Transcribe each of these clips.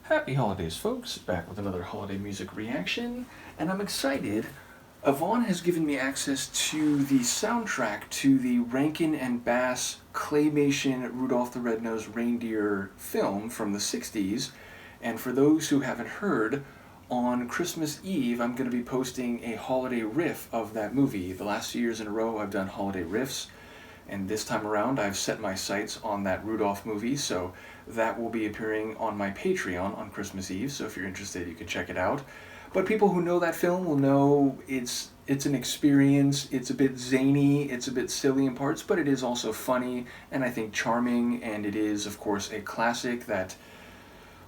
Happy holidays, folks. Back with another holiday music reaction, and I'm excited. Yvonne has given me access to the soundtrack to the Rankin and Bass claymation Rudolph the Red-Nosed Reindeer film from the 60s, and for those who haven't heard, on Christmas Eve I'm going to be posting a holiday riff of that movie. The last few years in a row I've done holiday riffs, and this time around I've set my sights on that Rudolph movie, so that will be appearing on my Patreon on Christmas Eve, so if you're interested you can check it out. But people who know that film will know it's an experience. It's a bit zany, it's a bit silly in parts, but it is also funny and I think charming, and it is of course a classic that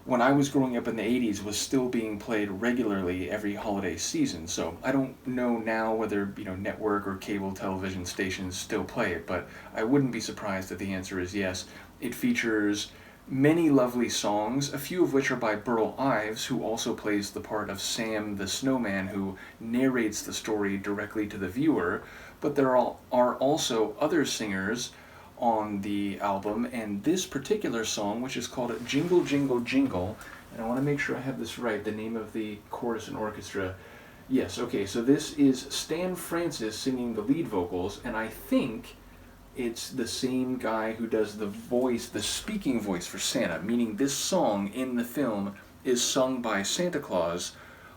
when I was growing up in the 80s was still being played regularly every holiday season. So I don't know now whether, network or cable television stations still play it, but I wouldn't be surprised if the answer is yes. It features many lovely songs, a few of which are by Burl Ives, who also plays the part of Sam the Snowman, who narrates the story directly to the viewer, but there are also other singers on the album, and this particular song, which is called Jingle, Jingle, Jingle, and I want to make sure I have this right, the name of the chorus and orchestra. Yes, okay, so this is Stan Francis singing the lead vocals, and I think it's the same guy who does the voice, the speaking voice for Santa, meaning this song in the film is sung by Santa Claus,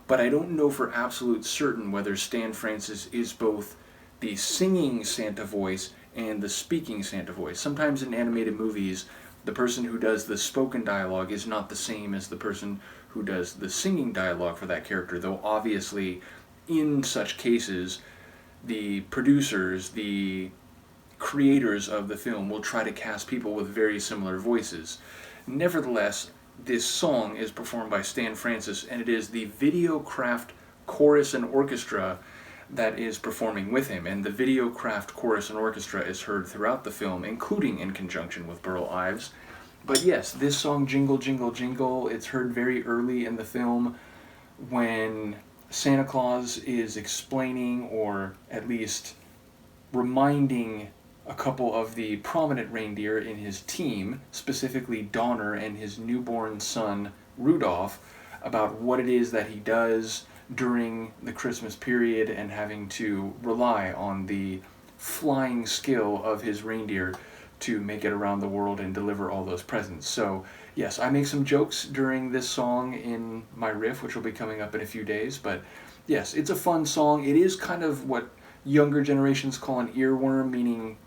but I don't know for absolute certain whether Stan Francis is both the singing Santa voice and the speaking Santa voice. Sometimes in animated movies, the person who does the spoken dialogue is not the same as the person who does the singing dialogue for that character, though obviously in such cases, the producers, the creators of the film will try to cast people with very similar voices. Nevertheless, this song is performed by Stan Francis, and it is the Videocraft chorus and orchestra that is performing with him, and the Videocraft chorus and orchestra is heard throughout the film, including in conjunction with Burl Ives. But yes, this song, Jingle, Jingle, Jingle, it's heard very early in the film when Santa Claus is explaining, or at least reminding a couple of the prominent reindeer in his team, specifically Donner and his newborn son Rudolph, about what it is that he does during the Christmas period and having to rely on the flying skill of his reindeer to make it around the world and deliver all those presents. So yes, I make some jokes during this song in my riff, which will be coming up in a few days, but yes, it's a fun song. It is kind of what younger generations call an earworm, meaning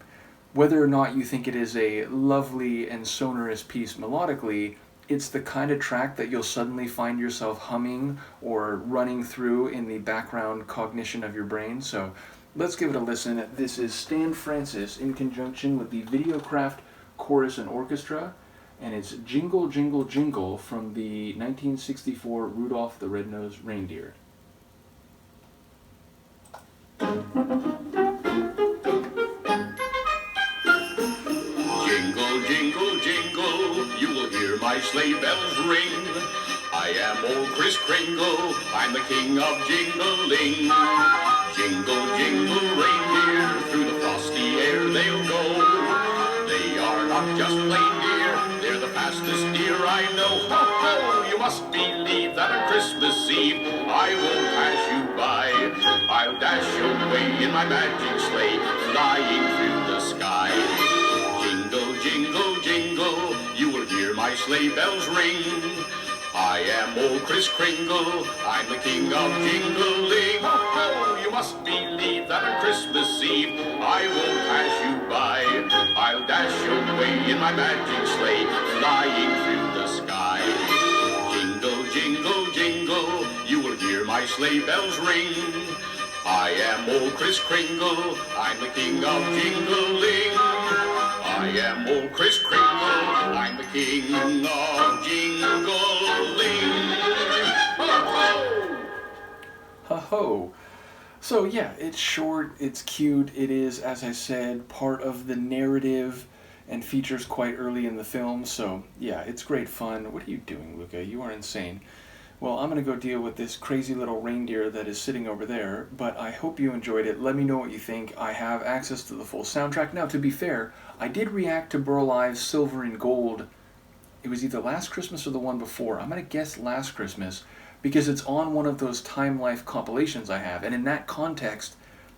whether or not you think it is a lovely and sonorous piece melodically, it's the kind of track that you'll suddenly find yourself humming or running through in the background cognition of your brain. So let's give it a listen. This is Stan Francis in conjunction with the Videocraft Chorus and Orchestra, and it's Jingle, Jingle, Jingle from the 1964 Rudolph the Red-Nosed Reindeer. Jingle, jingle, you will hear my sleigh bells ring. I am old Kris Kringle, I'm the king of jingling. Jingle, jingle, reindeer, through the frosty air they'll go. They are not just plain deer, they're the fastest deer I know. Ho, ho, you must believe that on Christmas Eve I won't pass you by. I'll dash away in my magic sleigh, flying through the sky. Jingle, jingle, jingle, you will hear my sleigh bells ring. I am old Kris Kringle, I'm the king of jingling. Ho, ho, you must believe that on Christmas Eve I won't pass you by. I'll dash away in my magic sleigh, flying through the sky. Jingle, jingle, jingle, you will hear my sleigh bells ring. I am old Kris Kringle, I'm the king of jingling. I am old Kris Kringle, I'm the king of jingling. Ho, ho! Ho-ho! So yeah, it's short, it's cute, it is, as I said, part of the narrative and features quite early in the film, so yeah, it's great fun. What are you doing, Luca? You are insane. Well, I'm going to go deal with this crazy little reindeer that is sitting over there, but I hope you enjoyed it. Let me know what you think. I have access to the full soundtrack. Now, to be fair, I did react to Burl Ives' Silver and Gold it was either last Christmas or the one before. I'm going to guess last Christmas because it's on one of those Time Life compilations I have. And in that context,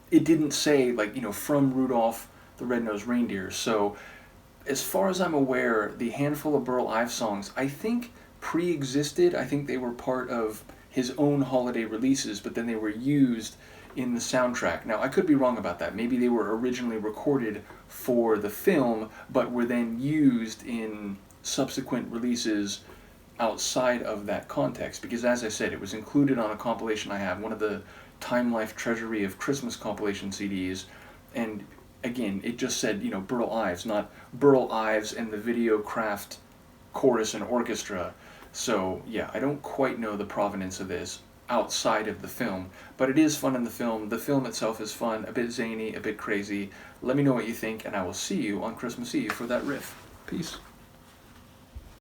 it didn't say, like, you know, from Rudolph the Red-Nosed Reindeer. So as far as I'm aware, the handful of Burl Ives songs, I think, pre-existed. I think they were part of his own holiday releases, but then they were used in the soundtrack. Now, I could be wrong about that. Maybe they were originally recorded for the film, but were then used in subsequent releases outside of that context. Because as I said, it was included on a compilation I have, one of the Time Life Treasury of Christmas compilation CDs, and again, it just said, you know, Burl Ives, not Burl Ives and the Videocraft chorus and orchestra. So yeah, I don't quite know the provenance of this outside of the film, but it is fun in the film. The film itself is fun, a bit zany, a bit crazy. Let me know what you think, and I will see you on Christmas Eve for that riff. Peace.